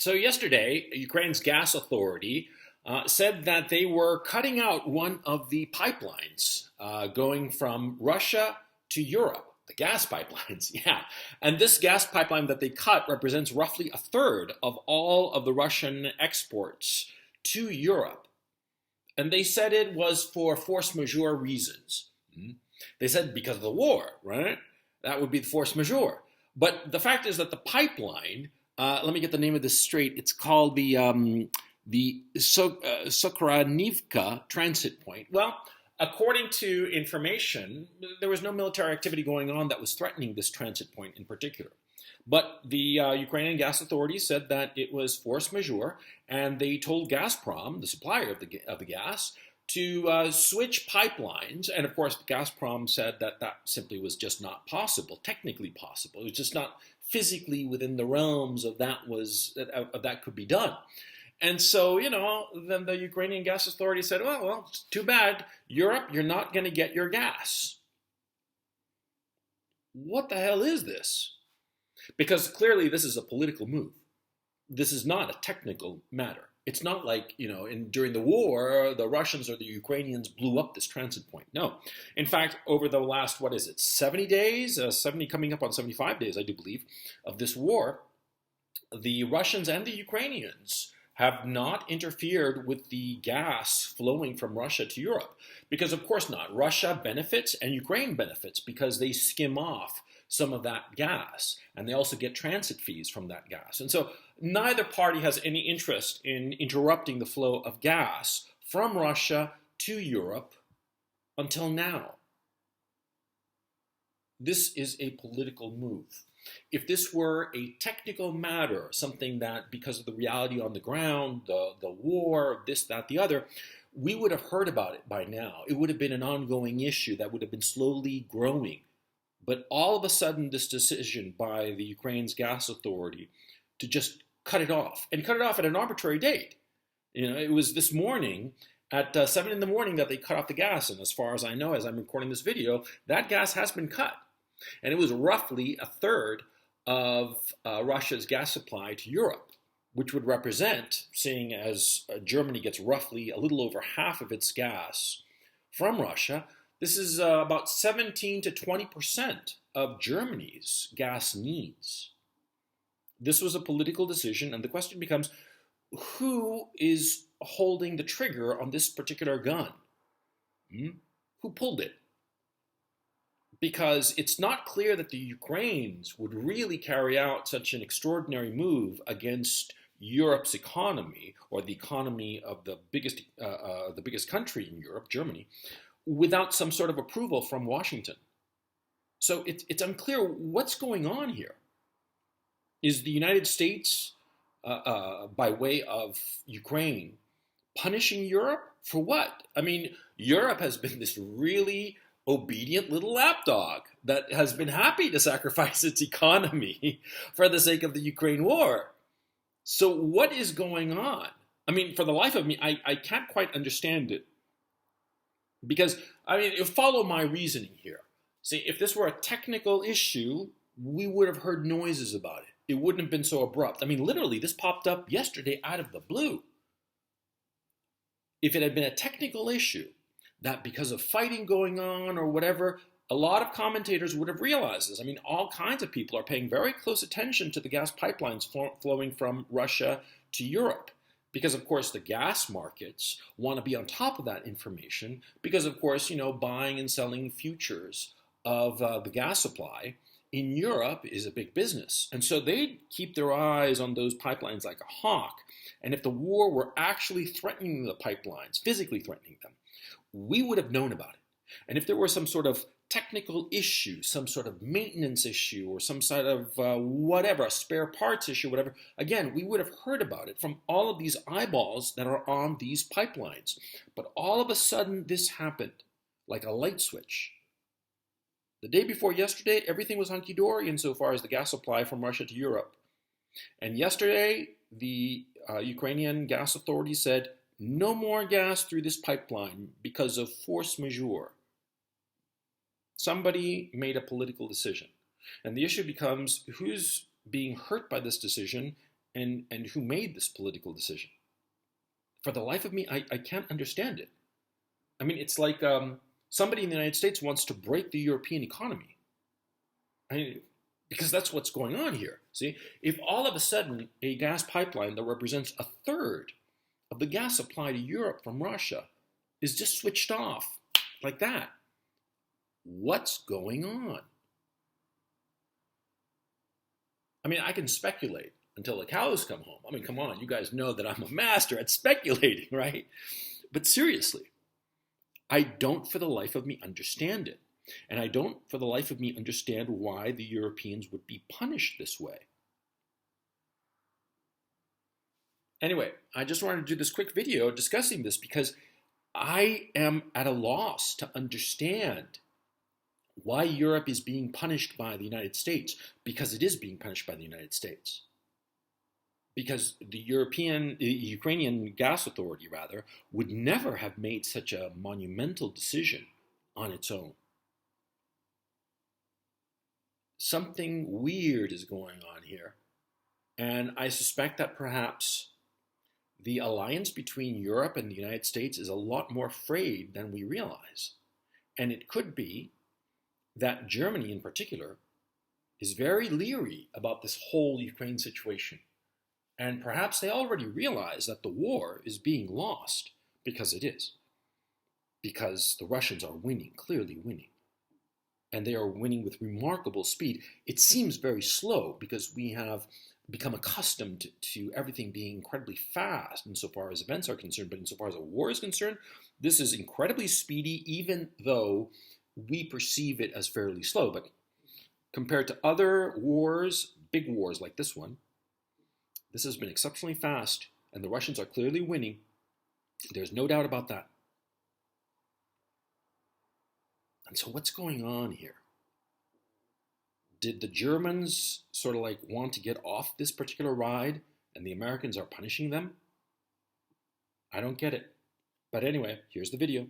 So yesterday, Ukraine's gas authority said that they were cutting out one of the pipelines going from Russia to Europe. The gas pipelines, yeah. And this gas pipeline that they cut represents roughly a third of all of the Russian exports to Europe. And they said it was for force majeure reasons. They said because of the war, right? That would be the force majeure. But the fact is that the pipeline, let me get the name of this straight. It's called the Sokranivka transit point. Well, according to information, there was no military activity going on that was threatening this transit point in particular. But the Ukrainian gas authority said that it was force majeure, and they told Gazprom, the supplier of the gas, to switch pipelines. And of course, Gazprom said that that simply was just not possible, technically possible. It was just not physically within the realms of that could be done. And so, then the Ukrainian gas authority said, well, it's too bad. Europe, you're not going to get your gas. What the hell is this? Because clearly this is a political move. This is not a technical matter. It's not like, during the war, the Russians or the Ukrainians blew up this transit point. No. In fact, over the last, 70 days, 70 coming up on 75 days, I do believe, of this war, the Russians and the Ukrainians have not interfered with the gas flowing from Russia to Europe. Because of course not. Russia benefits and Ukraine benefits because they skim off some of that gas, and they also get transit fees from that gas. And so neither party has any interest in interrupting the flow of gas from Russia to Europe until now. This is a political move. If this were a technical matter, something that because of the reality on the ground, the war, this, that, the other, we would have heard about it by now. It would have been an ongoing issue that would have been slowly growing. But all of a sudden, this decision by the Ukraine's gas authority to just cut it off, and cut it off at an arbitrary date. It was this morning at 7 in the morning that they cut off the gas. And as far as I know, as I'm recording this video, that gas has been cut. And it was roughly a third of Russia's gas supply to Europe, which would represent, seeing as Germany gets roughly a little over half of its gas from Russia, this is about 17 to 20% of Germany's gas needs. This was a political decision, and the question becomes, who is holding the trigger on this particular gun? Who pulled it? Because it's not clear that the Ukrainians would really carry out such an extraordinary move against Europe's economy, or the economy of the biggest country in Europe, Germany, without some sort of approval from Washington. So it's unclear what's going on here. Is the United States, by way of Ukraine, punishing Europe for what? I mean, Europe has been this really obedient little lapdog that has been happy to sacrifice its economy for the sake of the Ukraine war. So what is going on? I mean, for the life of me, I can't quite understand it. Because, follow my reasoning here. See, if this were a technical issue, we would have heard noises about it. It wouldn't have been so abrupt. Literally, this popped up yesterday out of the blue. If it had been a technical issue, that because of fighting going on or whatever, a lot of commentators would have realized this. All kinds of people are paying very close attention to the gas pipelines flowing from Russia to Europe. Because, of course, the gas markets want to be on top of that information because, of course, buying and selling futures of the gas supply in Europe is a big business. And so they keep their eyes on those pipelines like a hawk. And if the war were actually threatening the pipelines, physically threatening them, we would have known about it. And if there were some sort of technical issue, some sort of maintenance issue, or some sort of whatever, a spare parts issue, whatever, again, we would have heard about it from all of these eyeballs that are on these pipelines. But all of a sudden, this happened like a light switch. The day before yesterday, everything was hunky-dory insofar as the gas supply from Russia to Europe. And yesterday, the Ukrainian gas authority said, no more gas through this pipeline because of force majeure. Somebody made a political decision. And the issue becomes who's being hurt by this decision and who made this political decision? For the life of me, I can't understand it. I mean, it's like somebody in the United States wants to break the European economy. I mean, because that's what's going on here. See, if all of a sudden a gas pipeline that represents a third of the gas supply to Europe from Russia is just switched off like that, what's going on? I mean, I can speculate until the cows come home. I mean, come on, you guys know that I'm a master at speculating, right? But seriously, I don't for the life of me understand it. And I don't for the life of me understand why the Europeans would be punished this way. Anyway, I just wanted to do this quick video discussing this because I am at a loss to understand why Europe is being punished by the United States, because it is being punished by the United States. Because the Ukrainian Gas Authority, rather, would never have made such a monumental decision on its own. Something weird is going on here, and I suspect that perhaps the alliance between Europe and the United States is a lot more frayed than we realize. And it could be that Germany in particular is very leery about this whole Ukraine situation. And perhaps they already realize that the war is being lost, because it is. Because the Russians are winning, clearly winning. And they are winning with remarkable speed. It seems very slow because we have become accustomed to everything being incredibly fast insofar as events are concerned. But insofar as a war is concerned, this is incredibly speedy, even though we perceive it as fairly slow. But compared to other wars, big wars like this one, this has been exceptionally fast, and the Russians are clearly winning. There's no doubt about that. And so what's going on here? Did the Germans sort of like want to get off this particular ride, and the Americans are punishing them? I don't get it. But anyway, here's the video.